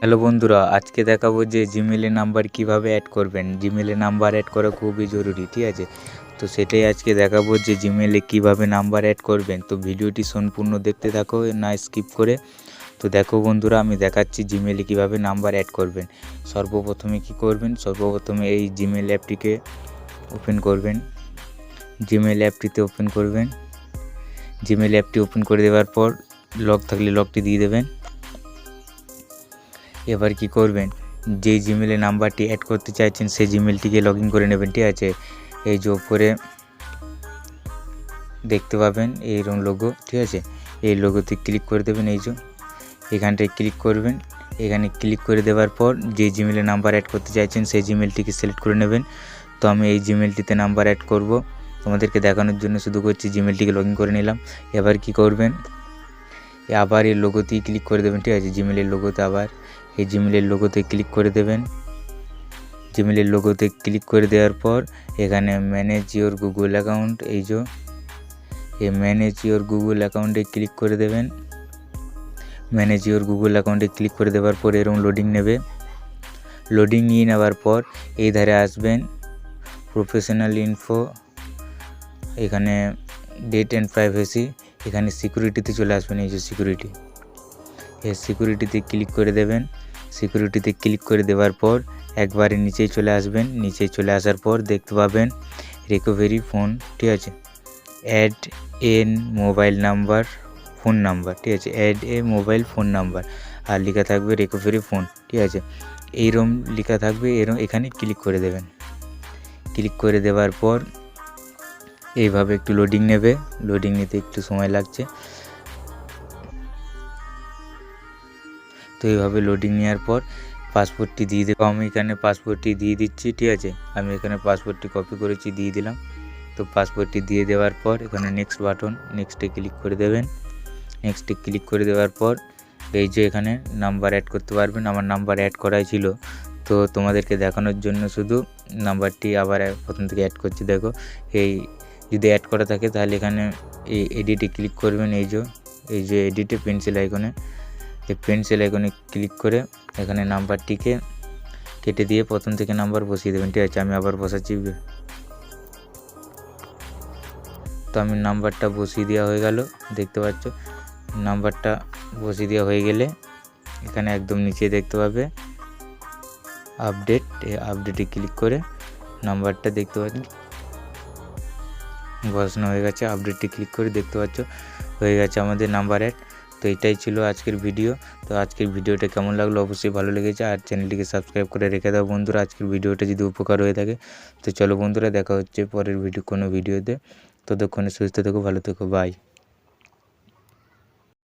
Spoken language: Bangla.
হ্যালো বন্ধুরা, আজকে দেখাবো যে জিমেলে নাম্বার কিভাবে অ্যাড করবেন। জিমেলে নাম্বার অ্যাড করা খুবই জরুরি, ঠিক আছে? তো সেটাই আজকে দেখাবো যে জিমেলে কিভাবে নাম্বার অ্যাড করবেন। তো ভিডিওটি সম্পূর্ণ দেখতে থাকো, না স্কিপ করে। তো দেখো বন্ধুরা, আমি দেখাচ্ছি জিমেলে কিভাবে নাম্বার অ্যাড করবেন। সর্বপ্রথমে কি করবেন, সর্বপ্রথমে এই জিমেল অ্যাপটিকে ওপেন করবেন। জিমেল অ্যাপটিতে ওপেন করবেন। জিমেল অ্যাপটি ওপেন করে দেওয়ার পর লক থাকলে লকটি দিয়ে দেবেন। এবার কি করবেন, যে জিমেলে নাম্বারটি অ্যাড করতে চাইছেন সেই জিমেলটিকে লগ ইন করে নেবেন, ঠিক আছে? এই যে উপরে দেখতে পাবেন এইরকম লোগো, ঠিক আছে? এই লোগোতে ক্লিক করে দেবেন। এই যে এখানটায় ক্লিক করবেন। এখানে ক্লিক করে দেওয়ার পর যে জিমেলে নাম্বার অ্যাড করতে চাইছেন সেই জিমেলটিকে সিলেক্ট করে নেবেন। তো আমি এই জিমেলটিতে নাম্বার অ্যাড করব, তোমাদেরকে দেখানোর জন্য শুধু করছি। জিমেলটিকে লগ ইন করে নিলাম। এবার কি করবেন, আবার এই লোগোতেই ক্লিক করে দেবেন, ঠিক আছে? জিমেলের লোগোতে আবার এই জিমেলের লোগোতে ক্লিক করে দেবেন। জিমেলের লোগোতে ক্লিক করে দেওয়ার পর এখানে ম্যানেজ ইওর গুগল অ্যাকাউন্ট, এই যে এই ম্যানেজ ইওর গুগল অ্যাকাউন্টে ক্লিক করে দেবেন। ম্যানেজ ইওর গুগল অ্যাকাউন্টে ক্লিক করে দেওয়ার পর এরকম লোডিং নেবে। লোডিং নিয়ে নেওয়ার পর এই ধারে আসবেন, প্রফেশনাল ইনফো, এখানে ডেট অ্যান্ড প্রাইভেসি, এখানে সিকিউরিটিতে চলে আসবেন। এই যে সিকিউরিটি, এই সিকিউরিটিতে ক্লিক করে দেবেন। সিকিউরিটিতে ক্লিক করে দেওয়ার পর একবারে নিচেই চলে আসবেন। নিচে চলে আসার পর দেখতে পাবেন রিকভারি ফোন, ঠিক আছে? Add an mobile number, phone number, ঠিক আছে? Add a mobile phone number, আর লেখা থাকবে রিকভারি ফোন, ঠিক আছে? এইরকম লেখা থাকবে, এরকম এখানে ক্লিক করে দেবেন। ক্লিক করে দেওয়ার পর এইভাবে একটু লোডিং নেবে। লোডিং নিতে একটু সময় লাগছে। তো এইভাবে লোডিং নেওয়ার পর পাসপোর্টটি দিয়ে দেবো। আমি এখানে পাসপোর্টটি দিয়ে দিচ্ছি, ঠিক আছে? আমি এখানে পাসপোর্টটি কপি করেছি, দিয়ে দিলাম। তো পাসপোর্টটি দিয়ে দেওয়ার পর এখানে নেক্সট বাটন, নেক্সটে ক্লিক করে দেবেন। নেক্সটে ক্লিক করে দেওয়ার পর এই যে এখানে নাম্বার অ্যাড করতে পারবেন। আমার নাম্বার অ্যাড করাই ছিল, তো তোমাদেরকে দেখানোর জন্য শুধু নাম্বারটি আবার প্রথম থেকে অ্যাড করছি। দেখো, এই যদি অ্যাড করা থাকে তাহলে এখানে এই এডিটে ক্লিক করবেন। এই যে এডিটে পেন্সিল আইকনে, এই পেন্সিল আইকনে ক্লিক করে এখানে নাম্বারটিকে কেটে দিয়ে প্রথম থেকে নাম্বার বসিয়ে দেবেন, ঠিক আছে? আমি আবার বসাচ্ছি। তো আমি নাম্বারটা বসিয়ে দেওয়া হয়ে গেল, দেখতে পাচ্ছ। নাম্বারটা বসিয়ে দেওয়া হয়ে গেলে এখানে একদম নিচে দেখতে পাবে আপডেট, এই আপডেটে ক্লিক করে নাম্বারটা দেখতে পাচ্ছেন বসানো হয়ে গেছে। আপডেটে ক্লিক করে দেখতে পাচ্ছ হয়ে গেছে আমাদের নাম্বার অ্যাড। তো এটাই ছিল আজকের ভিডিও। তো আজকের ভিডিওটা কেমন লাগলো অবশ্যই ভালো লেগেছে, আর চ্যানেলটিকে সাবস্ক্রাইব করে রেখে দাও বন্ধুরা, আজকের ভিডিওটা যদি উপকার হয়ে থাকে। তো চলো বন্ধুরা, দেখা হচ্ছে পরের কোনো ভিডিওতে। ততক্ষণে সুস্থ থেকো, ভালো থেকো, বাই।